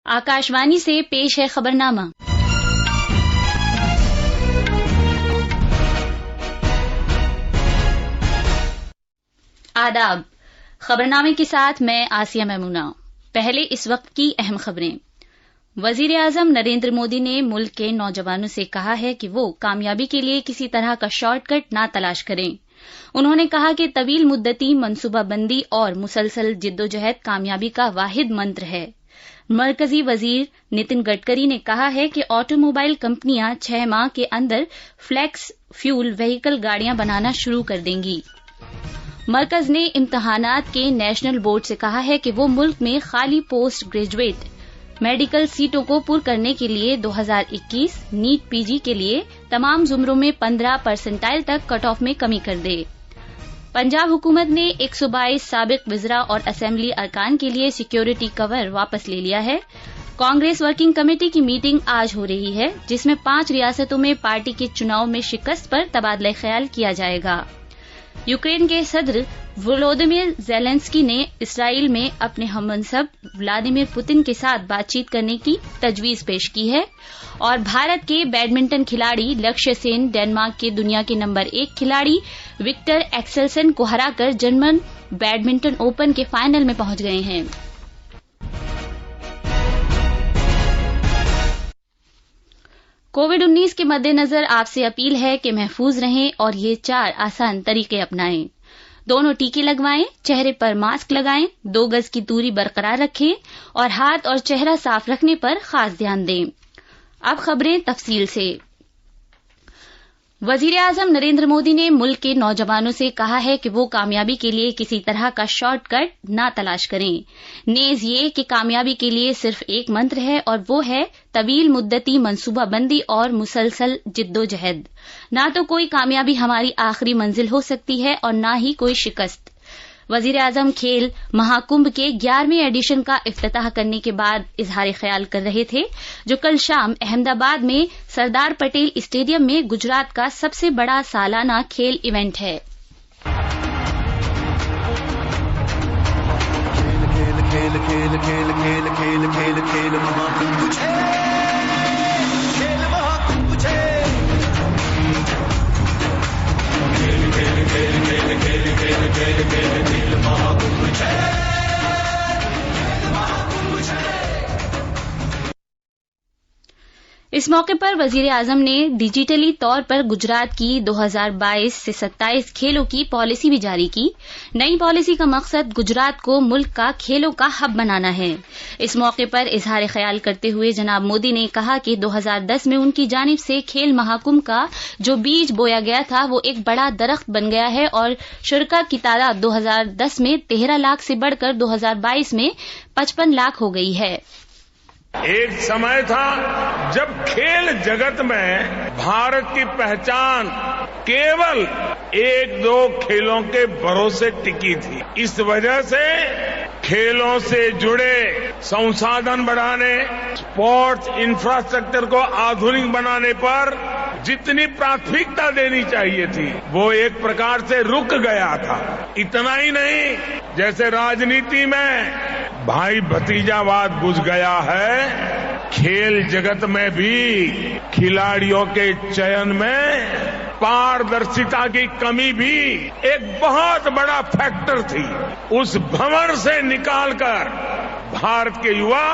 आकाशवाणी से पेश है खबरनामा। आदाब। खबरनामे के साथ मैं आसिया मैमूना। पहले इस वक्त की अहम खबरें। वजीर आजम नरेंद्र मोदी ने मुल्क के नौजवानों से कहा है कि वो कामयाबी के लिए किसी तरह का शॉर्टकट ना तलाश करें। उन्होंने कहा कि तवील मुद्दती मनसूबाबंदी और मुसलसल जिद्दोजहद कामयाबी का वाहिद मंत्र है। मरकजी वजीर नितिन गडकरी ने कहा है कि ऑटोमोबाइल कंपनियां 6 माह के अंदर फ्लेक्स फ्यूल व्हीकल गाड़ियां बनाना शुरू कर देंगी। मरकज ने इम्तहानात के नेशनल बोर्ड से कहा है कि वो मुल्क में खाली पोस्ट ग्रेजुएट मेडिकल सीटों को पुर करने के लिए 2021 नीट पीजी के लिए तमाम जुमरों में 15% तक कट ऑफ में कमी कर दे। पंजाब हुकूमत ने 122 साबिक वज़रा और असेंबली अरकान के लिए सिक्योरिटी कवर वापस ले लिया है। कांग्रेस वर्किंग कमेटी की मीटिंग आज हो रही है, जिसमें 5 रियासतों में पार्टी के चुनाव में शिकस्त पर तबादला ख्याल किया जाएगा। यूक्रेन के सदर वोलोदिमिर ज़ेलेंस्की ने इसराइल में अपने हममनसब व्लादिमीर पुतिन के साथ बातचीत करने की तजवीज पेश की है। और भारत के बैडमिंटन खिलाड़ी लक्ष्य सेन डेनमार्क के दुनिया के नंबर 1 खिलाड़ी विक्टर एक्सेलसन को हराकर जर्मन बैडमिंटन ओपन के फाइनल में पहुंच गए हैं। कोविड-19 के मद्देनजर आपसे अपील है कि महफूज रहें और ये 4 आसान तरीके अपनाएं। दोनों टीके लगवाएं, चेहरे पर मास्क लगाएं, 2 गज की दूरी बरकरार रखें और हाथ और चेहरा साफ रखने पर खास ध्यान दें। अब खबरें तफसील से। वजीर आजम नरेंद्र मोदी ने मुल्क के नौजवानों से कहा है कि वो कामयाबी के लिए किसी तरह का शॉर्टकट ना तलाश करें। नेज ये कि कामयाबी के लिए सिर्फ एक मंत्र है और वो है तवील मुद्दती मनसूबाबंदी और मुसलसल जिद्दोजहद। ना तो कोई कामयाबी हमारी आखिरी मंजिल हो सकती है और ना ही कोई शिकस्त। वजीर आजम खेल महाकुंभ के 11वें एडिशन का इफ्तिताह करने के बाद इजहार ख्याल कर रहे थे, जो कल शाम अहमदाबाद में सरदार पटेल स्टेडियम में गुजरात का सबसे बड़ा सालाना खेल इवेंट है। इस मौके पर वजीर आजम ने डिजिटली तौर पर गुजरात की 2022 से 27 खेलों की पॉलिसी भी जारी की। नई पॉलिसी का मकसद गुजरात को मुल्क का खेलों का हब बनाना है। इस मौके पर इजहार ख्याल करते हुए जनाब मोदी ने कहा कि 2010 में उनकी जानिब से खेल महाकुंभ का जो बीज बोया गया था वो एक बड़ा दरख्त बन गया है और शुरका की तादाद 2010 में 13 लाख से बढ़कर 2022 में 55 लाख हो गई है। एक समय था जब खेल जगत में भारत की पहचान केवल 1-2 खेलों के भरोसे टिकी थी। इस वजह से खेलों से जुड़े संसाधन बढ़ाने, स्पोर्ट्स इंफ्रास्ट्रक्चर को आधुनिक बनाने पर जितनी प्राथमिकता देनी चाहिए थी वो एक प्रकार से रुक गया था। इतना ही नहीं, जैसे राजनीति में भाई भतीजावाद घुस गया है, खेल जगत में भी खिलाड़ियों के चयन में पारदर्शिता की कमी भी एक बहुत बड़ा फैक्टर थी। उस भंवर से निकालकर भारत के युवा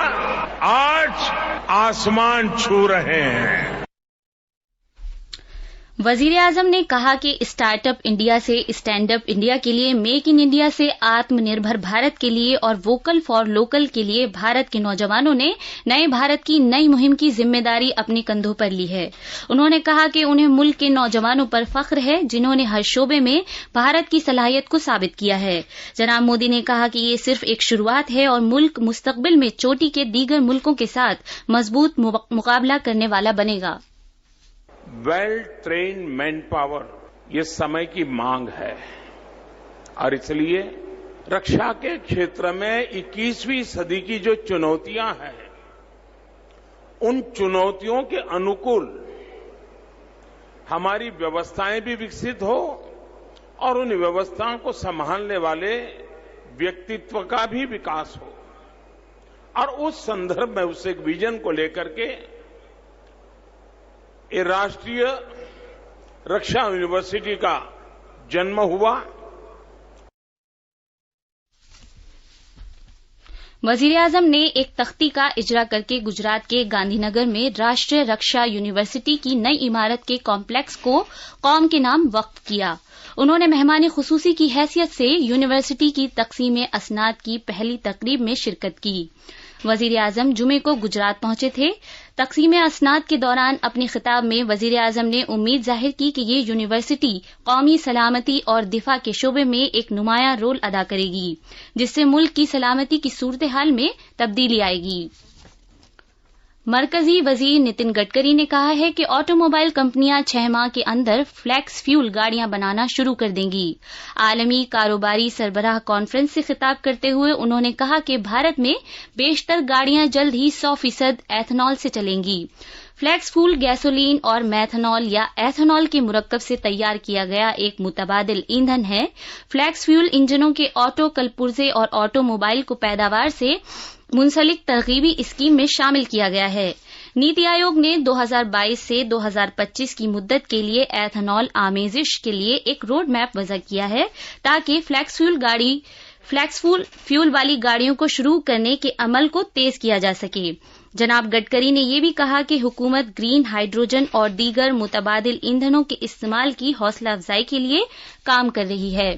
आज आसमान छू रहे हैं। वजीर आजम ने कहा कि स्टार्टअप इंडिया से स्टैंड अप इंडिया के लिए, मेक इन इंडिया से आत्मनिर्भर भारत के लिए और वोकल फॉर लोकल के लिए भारत के नौजवानों ने नए भारत की नई मुहिम की जिम्मेदारी अपने कंधों पर ली है। उन्होंने कहा कि उन्हें मुल्क के नौजवानों पर फख्र है, जिन्होंने हर शोबे में भारत की सलाहियत को साबित किया है। जनाब मोदी ने कहा कि ये सिर्फ एक शुरुआत है और मुल्क मुस्तकबिल में चोटी के दीगर मुल्कों के साथ मजबूत मुकाबला करने वाला बनेगा। वेल ट्रेन मैन पावर ये समय की मांग है और इसलिए रक्षा के क्षेत्र में 21वीं सदी की जो चुनौतियां हैं, उन चुनौतियों के अनुकूल हमारी व्यवस्थाएं भी विकसित हो और उन व्यवस्थाओं को संभालने वाले व्यक्तित्व का भी विकास हो। और उस संदर्भ में उस एक विजन को लेकर के ये राष्ट्रीय रक्षा यूनिवर्सिटी का जन्म हुआ। वजीर आजम ने एक तख्ती का इजरा करके गुजरात के गांधीनगर में राष्ट्रीय रक्षा यूनिवर्सिटी की नई इमारत के कॉम्प्लेक्स को कौम के नाम वक्फ किया। उन्होंने मेहमान खुसूसी की हैसियत से यूनिवर्सिटी की तकसीम असनाद की पहली तकरीब में शिरकत की। वजीर आजम जुमे को गुजरात पहुंचे थे। तकसीम असनाद के दौरान अपने खिताब में वजीर आजम ने उम्मीद जाहिर की कि ये यूनिवर्सिटी कौमी सलामती और दिफा के शोबे में एक नुमायां रोल अदा करेगी, जिससे मुल्क की सलामती की सूरत हाल में तब्दीली आएगी। मरकजी वजीर नितिन गडकरी ने कहा है कि ऑटोमोबाइल कंपनियां 6 माह के अंदर फ्लैक्स फ्यूल गाड़ियां बनाना शुरू कर देंगी। आलमी कारोबारी सरबराह कॉन्फ्रेंस से खिताब करते हुए उन्होंने कहा कि भारत में बेशतर गाड़ियां जल्द ही 100% एथेनॉल से चलेंगी। फ्लैक्स फ्यूल गैसोलीन और मैथनॉल या एथेनॉल के मुरक्कब से तैयार किया गया एक मुतबादिल ईंधन है। फ्लैक्स फ्यूल इंजनों के ऑटो कलपुर्जे और ऑटोमोबाइल को पैदावार से मुंसलिक तरगीबी स्कीम में शामिल किया गया है। नीति आयोग ने 2022 से 2025 की मुद्दत के लिए एथेनॉल आमेजिश के लिए एक रोड मैप वज़ा किया है, ताकि फ्लैक्स फ्यूल वाली गाड़ियों को शुरू करने के अमल को तेज किया जा सके। जनाब गडकरी ने यह भी कहा कि हुकूमत ग्रीन हाइड्रोजन और दीगर मुतबादिल ईंधनों के इस्तेमाल की हौसला अफजाई के लिए काम कर रही है।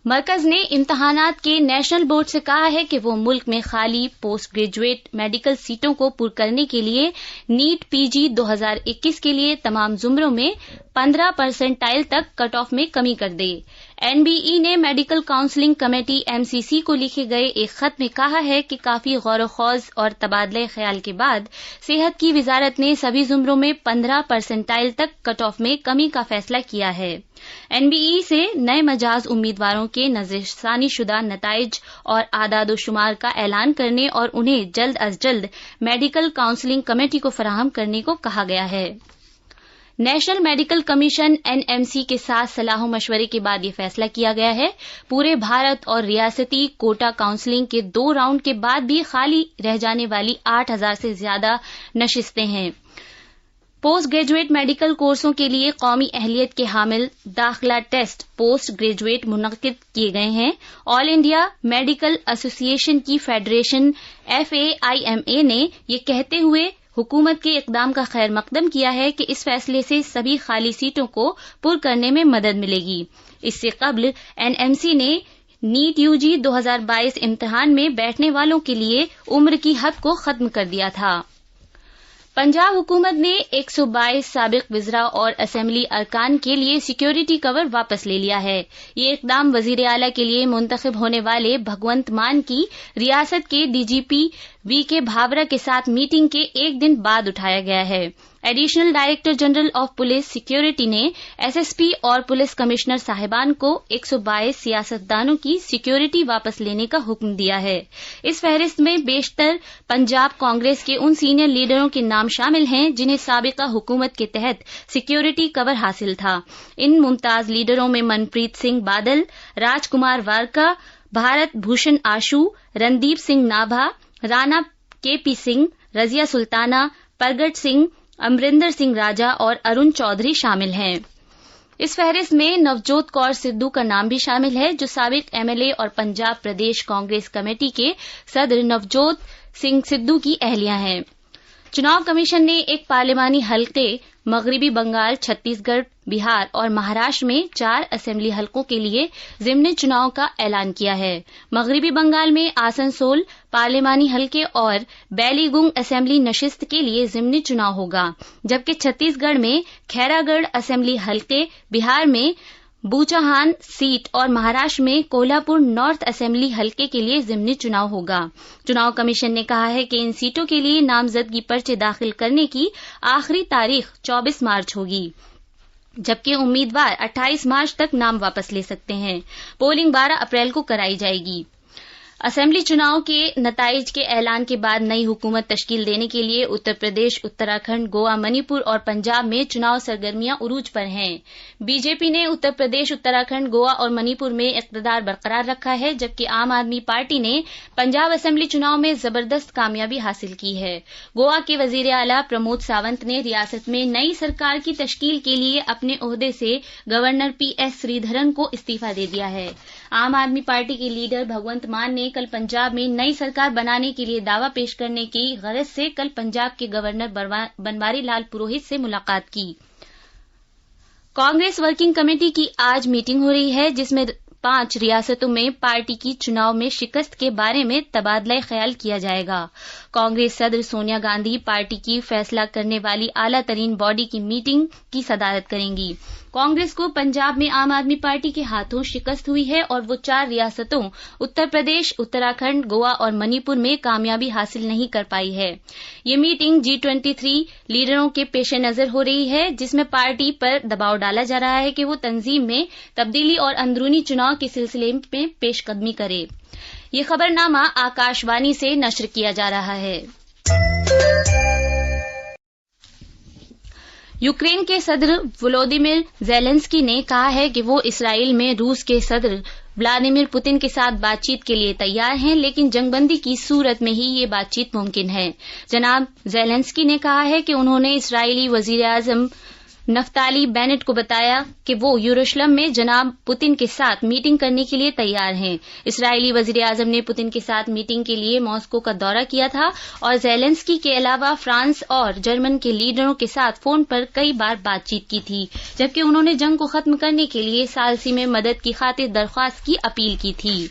मरकज ने इम्तहानात के नेशनल बोर्ड से कहा है कि वो मुल्क में खाली पोस्ट ग्रेजुएट मेडिकल सीटों को पुर करने के लिए नीट पीजी 2021 के लिए तमाम जुमरों में 15% तक कट ऑफ में कमी कर दे। एनबीई ने मेडिकल काउंसलिंग कमेटी एमसीसी को लिखे गए एक खत में कहा है कि काफी गौर-व-खौज और तबादले ख्याल के बाद सेहत की वजारत ने सभी जुमरों में 15% तक कट ऑफ में कमी का फैसला किया है। एनबीई से नए मजाज उम्मीदवारों के नजरसानी शुदा नताइज और आदाद-ओ-शुमार का ऐलान करने और उन्हें जल्द अज जल्द मेडिकल काउंसलिंग कमेटी को फराहम करने को कहा गया है। नेशनल मेडिकल कमीशन एनएमसी के साथ सलाह मशवरे के बाद ये फैसला किया गया है। पूरे भारत और रियासती कोटा काउंसलिंग के 2 राउंड के बाद भी खाली रह जाने वाली 8,000 से ज्यादा नशिस्तें हैं। पोस्ट ग्रेजुएट मेडिकल कोर्सों के लिए कौमी अहलियत के हामिल दाखिला टेस्ट पोस्ट ग्रेजुएट मुनक्किद किए गए हैं। ऑल इंडिया मेडिकल एसोसिएशन की फेडरेशन FAIMA ने ये कहते हुए हुकूमत के इकदाम का खैर मकदम किया है कि इस फैसले से सभी खाली सीटों को पुर करने में मदद मिलेगी। इससे कबल एनएमसी ने नीट यूजी 2022 इम्तिहान में बैठने वालों के लिए उम्र की हद को खत्म कर दिया था। पंजाब हुकूमत ने 122 साबिक वज़रा और असेंबली अरकान के लिए सिक्योरिटी कवर वापस ले लिया है। ये इकदाम वजीर आला के लिए मुंतखब होने वाले भगवंत मान की रियासत के डीजीपी वीके भावरा के साथ मीटिंग के एक दिन बाद उठाया गया है। Additional director general of police security ने एसएसपी और पुलिस कमिश्नर साहिबान को 122 सियासतदानों की सिक्योरिटी वापस लेने का हुक्म दिया है। इस फहरिस्त में बेशतर पंजाब कांग्रेस के उन सीनियर लीडरों के नाम शामिल हैं जिन्हें साबिका हुकूमत के तहत सिक्योरिटी कवर हासिल था। इन मुमताज लीडरों में मनप्रीत सिंह बादल, राजकुमार वारका, भारत भूषण आशू, रणदीप सिंह नाभा, राणा केपी सिंह, रजिया सुल्ताना, परगट सिंह, अमरिंदर सिंह राजा और अरुण चौधरी शामिल हैं। इस फहरिस्त में नवजोत कौर सिद्धू का नाम भी शामिल है, जो साबिक एमएलए और पंजाब प्रदेश कांग्रेस कमेटी के सदर नवजोत सिंह सिद्धू की अहलिया हैं। चुनाव कमीशन ने एक पार्लिमानी हलके मगरबी बंगाल, छत्तीसगढ़, बिहार और महाराष्ट्र में 4 असेंबली हलकों के लिए जिमनी चुनाव का ऐलान किया है। मगरबी बंगाल में आसनसोल पार्लिमानी हलके और बैलीगुंग असेंबली नशिस्त के लिए जिमनी चुनाव होगा, जबकि छत्तीसगढ़ में खैरागढ़ असेंबली हलके, बिहार में बूचाहान सीट और महाराष्ट्र में कोल्हापुर नॉर्थ असेंबली हलके के लिए जिमनी चुनाव होगा। चुनाव कमीशन ने कहा है कि इन सीटों के लिए नामजदगी पर्चे दाखिल करने की आखिरी तारीख 24 मार्च होगी, जबकि उम्मीदवार 28 मार्च तक नाम वापस ले सकते हैं। पोलिंग 12 अप्रैल को कराई जाएगी। असेंबली चुनाव के नताइज के ऐलान के बाद नई हुकूमत तश्कील देने के लिए उत्तर प्रदेश, उत्तराखंड, गोवा, मणिपुर और पंजाब में चुनाव सरगर्मियां उरूज पर हैं। बीजेपी ने उत्तर प्रदेश, उत्तराखंड, गोवा और मणिपुर में इक़्तिदार बरकरार रखा है, जबकि आम आदमी पार्टी ने पंजाब असेंबली चुनाव में जबरदस्त कामयाबी हासिल की है। गोवा के वजीर आला प्रमोद सावंत ने रियासत में नई सरकार की तश्कील के लिए अपने ओहदे से गवर्नर पीएस श्रीधरन को इस्तीफा दे दिया है। आम आदमी पार्टी के लीडर भगवंत मान ने कल पंजाब में नई सरकार बनाने के लिए दावा पेश करने की गरज से कल पंजाब के गवर्नर बनवारी लाल पुरोहित से मुलाकात की। कांग्रेस वर्किंग कमेटी की आज मीटिंग हो रही है, जिसमें 5 रियासतों में पार्टी की चुनाव में शिकस्त के बारे में तबादला ख्याल किया जाएगा। कांग्रेस सदर सोनिया गांधी पार्टी की फैसला करने वाली आला तरीन बॉडी की मीटिंग की सदारत करेंगी। कांग्रेस को पंजाब में आम आदमी पार्टी के हाथों शिकस्त हुई है और वो 4 रियासतों उत्तर प्रदेश, उत्तराखंड, गोवा और मणिपुर में कामयाबी हासिल नहीं कर पाई है। ये मीटिंग G23 लीडरों के पेश नजर हो रही है, जिसमें पार्टी पर दबाव डाला जा रहा है कि वो तंजीम में तब्दीली और अंदरूनी चुनाव के सिलसिले में पेशकदमी करे। ये खबरनामा आकाशवाणी से नश्र किया जा रहा है। यूक्रेन के सदर वोलोदिमिर ज़ेलेंस्की ने कहा है कि वो इसराइल में रूस के सदर व्लादिमीर पुतिन के साथ बातचीत के लिए तैयार हैं, लेकिन जंगबंदी की सूरत में ही ये बातचीत मुमकिन है। जनाब ज़ेलेंस्की ने कहा है कि उन्होंने इस्राएली वजीर आज़म नफ्ताली बेनेट को बताया कि वो यरूशलेम में जनाब पुतिन के साथ मीटिंग करने के लिए तैयार हैं। इस्राएली वजीर आज़म ने पुतिन के साथ मीटिंग के लिए मॉस्को का दौरा किया था और ज़ेलेंस्की के अलावा फ्रांस और जर्मन के लीडरों के साथ फोन पर कई बार बातचीत की थी, जबकि उन्होंने जंग को खत्म करने के लिए सालसी में मदद की खातिर दरख्वास्त की अपील की थी।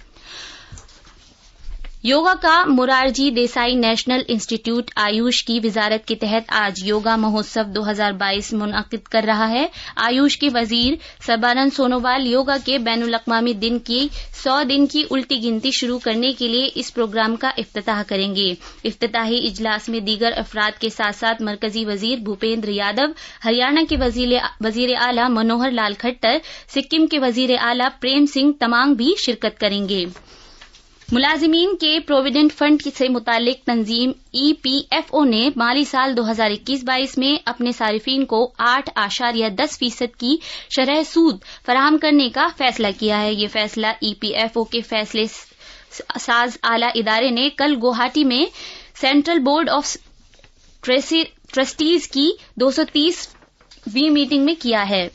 योगा का मोरारजी देसाई नेशनल इंस्टीट्यूट आयुष की वजारत के तहत आज योगा महोत्सव 2022 मुनअक्किद कर रहा है। आयुष के वजीर सर्बानंद सोनोवाल योगा के बैनुल-अक़वामी दिन की 100 दिन की उल्टी गिनती शुरू करने के लिए इस प्रोग्राम का इफ्तिताह करेंगे। इफ्तिताही इजलास में दीगर अफराद के साथ साथ मरकजी वजीर भूपेंद्र यादव, हरियाणा के वजीर आला मनोहर लाल खट्टर, सिक्किम के वजीर आला प्रेम सिंह तमांग भी शिरकत करेंगे। मुलाजिमीन के प्रोविडेंट फंड से मुतालिक तंजीम EPFO ने माली साल 2021-22 में अपने सारिफीन को 8.10% की शरह सूद फराहम करने का फैसला किया है। ये फैसला EPFO के फैसले साज आला इदारे ने कल गुवाहाटी में सेंट्रल बोर्ड ऑफ ट्रस्टीज की 230वीं मीटिंग में किया है।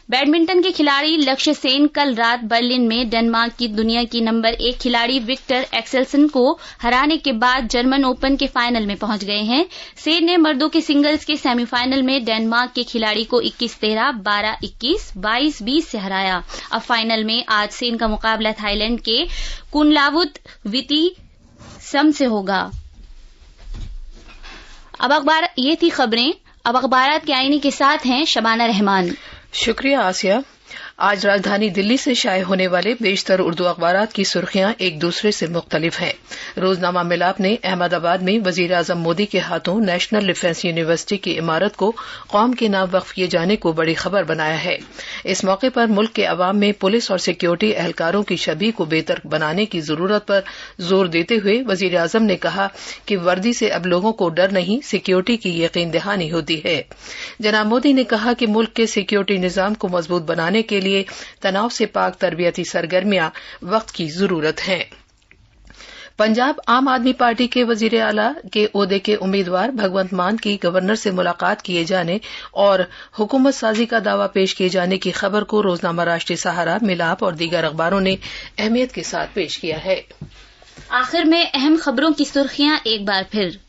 बैडमिंटन के खिलाड़ी लक्ष्य सेन कल रात बर्लिन में डेनमार्क की दुनिया की नंबर 1 खिलाड़ी विक्टर एक्सेल्सन को हराने के बाद जर्मन ओपन के फाइनल में पहुंच गए हैं। सेन ने मर्दों के सिंगल्स के सेमीफाइनल में डेनमार्क के खिलाड़ी को 21-13, 12-21, 22-20 से हराया। अब फाइनल में आज सेन का मुकाबला थाईलैंड के कुनलावुत वितीसम से होगा। ये थी खबरें। अब अखबारात के आईने के साथ हैं शबाना रहमान। शुक्रिया आसिया। आज राजधानी दिल्ली से शाये होने वाले बेशतर उर्दू अखबारात की सुर्खियां एक दूसरे से मुख्तलिफ हैं। रोजनामा मिलाप ने अहमदाबाद में वजीर आजम मोदी के हाथों नेशनल डिफेंस यूनिवर्सिटी की इमारत को कौम के नाम वक्फ किए जाने को बड़ी खबर बनाया है। इस मौके पर मुल्क के अवाम में पुलिस और सिक्योरिटी एहलकारों की छवि को बेहतर बनाने की जरूरत पर जोर देते हुए वजीर आजम ने कहा कि वर्दी से अब लोगों को डर नहीं, सिक्योरिटी की यकीन दहानी होती है। जनाब मोदी ने कहा कि मुल्क के सिक्योरिटी निजाम को मजबूत बनाने के लिए तनाव से पाक तरबियती सरगर्मियां वक्त की जरूरत है। पंजाब आम आदमी पार्टी के वजीर आला के ओहदे के उम्मीदवार भगवंत मान की गवर्नर से मुलाकात किए जाने और हुकूमत साजी का दावा पेश किए जाने की खबर को रोजनामा राष्ट्रीय सहारा, मिलाप और दीगर अखबारों ने अहमियत के साथ पेश किया है। आखिर में अहम खबरों की सुर्खियां एक बार फिर।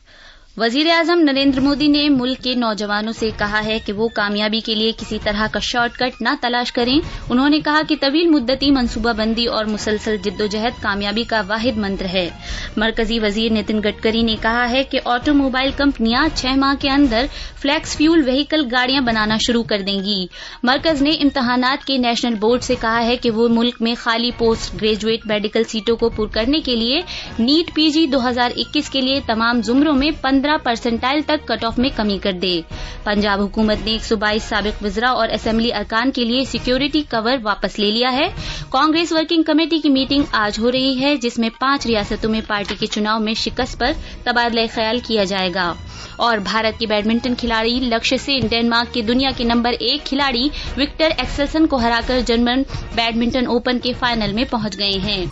वजीर आजम नरेंद्र मोदी ने मुल्क के नौजवानों से कहा है कि वो कामयाबी के लिए किसी तरह का शॉर्टकट न तलाश करें। उन्होंने कहा कि तवील मुद्दती मनसूबाबंदी और मुसलसल जिद्दोजहद कामयाबी का वाहिद मंत्र है। मरकजी वजीर नितिन गडकरी ने कहा है कि ऑटोमोबाइल कंपनियां 6 माह के अंदर फ्लैक्स फ्यूल व्हीकल गाड़ियां बनाना शुरू कर देंगी। मरकज ने इम्तहानात के नेशनल बोर्ड से कहा है कि वो मुल्क में खाली पोस्ट ग्रेजुएट मेडिकल सीटों को पुर करने के लिए नीट PG 2021 के लिए तमाम जुमरों में 15 15 परसेंटाइल तक कट ऑफ में कमी कर दे। पंजाब हुकूमत ने 122 साबिक वज़रा और असेंबली अरकान के लिए सिक्योरिटी कवर वापस ले लिया है। कांग्रेस वर्किंग कमेटी की मीटिंग आज हो रही है, जिसमें 5 रियासतों में पार्टी के चुनाव में शिकस्त पर तबादला ख्याल किया जाएगा। और भारत की बैडमिंटन खिलाड़ी लक्ष्य सेन डेनमार्क के दुनिया के नंबर 1 खिलाड़ी विक्टर एक्सेल्सन को हराकर जर्मन बैडमिंटन ओपन के फाइनल में पहुंच गए हैं।